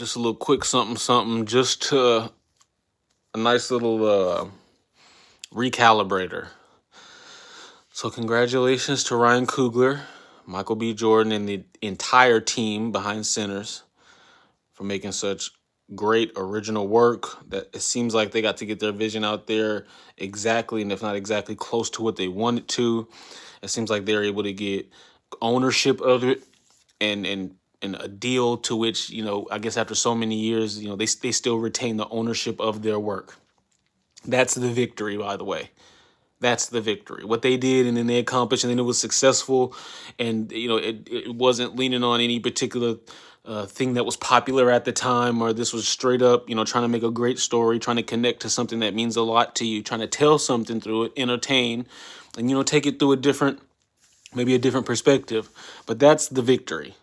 Just a little quick something, just to a nice little recalibrator. So congratulations to Ryan Coogler, Michael B. Jordan, and the entire team behind Sinners for making such great original work. That it seems like they got to get their vision out there exactly, and if not exactly, close to what they wanted to. It seems like they're able to get ownership of it and a deal to which, I guess after so many years, they still retain the ownership of their work. That's the victory, by the way. That's the victory. What they did, and then they accomplished, and then it was successful, and it wasn't leaning on any particular thing that was popular at the time, or this was straight up, trying to make a great story, trying to connect to something that means a lot to you, trying to tell something through it, entertain, and take it through maybe a different perspective. But that's the victory.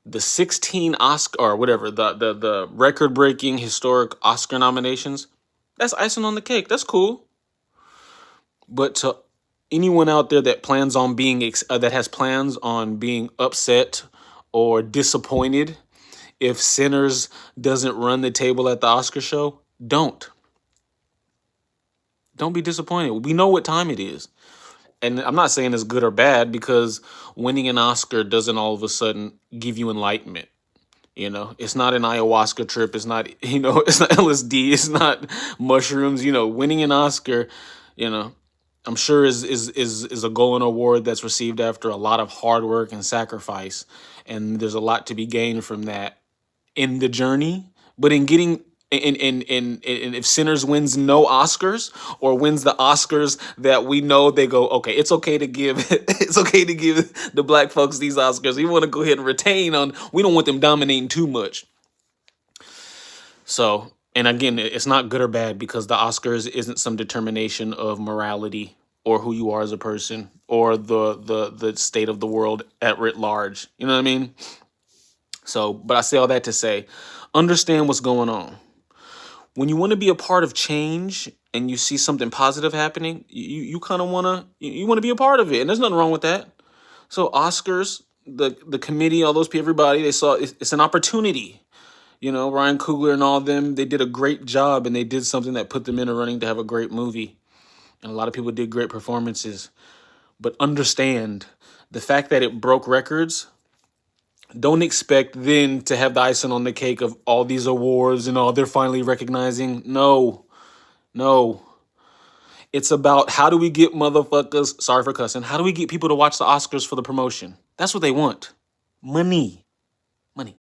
The 16 Oscar, or whatever, the record-breaking historic Oscar nominations, that's icing on the cake. That's cool. But to anyone out there that plans on that has plans on being upset or disappointed if Sinners doesn't run the table at the Oscar show, don't be disappointed. We know what time it is. And I'm not saying it's good or bad, because winning an Oscar doesn't all of a sudden give you enlightenment. It's not an ayahuasca trip. It's not, it's not LSD. It's not mushrooms. Winning an Oscar, I'm sure is a golden award that's received after a lot of hard work and sacrifice. And there's a lot to be gained from that in the journey. But in getting and if Sinners wins no Oscars, or wins the Oscars that we know, they go, okay, it's okay to give it's okay to give the black folks these Oscars. We want to go ahead and we don't want them dominating too much. So, and again, it's not good or bad, because the Oscars isn't some determination of morality or who you are as a person, or the state of the world at writ large. You know what I mean? So, but I say all that to say, understand what's going on. When you want to be a part of change and you see something positive happening, you kind of want to be a part of it, and there's nothing wrong with that. So Oscars, the committee, all those people, everybody, they saw it's an opportunity. Ryan Coogler and all of them, they did a great job, and they did something that put them in a running to have a great movie. And a lot of people did great performances. But understand, the fact that it broke records, don't expect then to have the icing on the cake of all these awards and all they're finally recognizing. No. It's about, how do we get motherfuckers, sorry for cussing, how do we get people to watch the Oscars for the promotion? That's what they want. Money.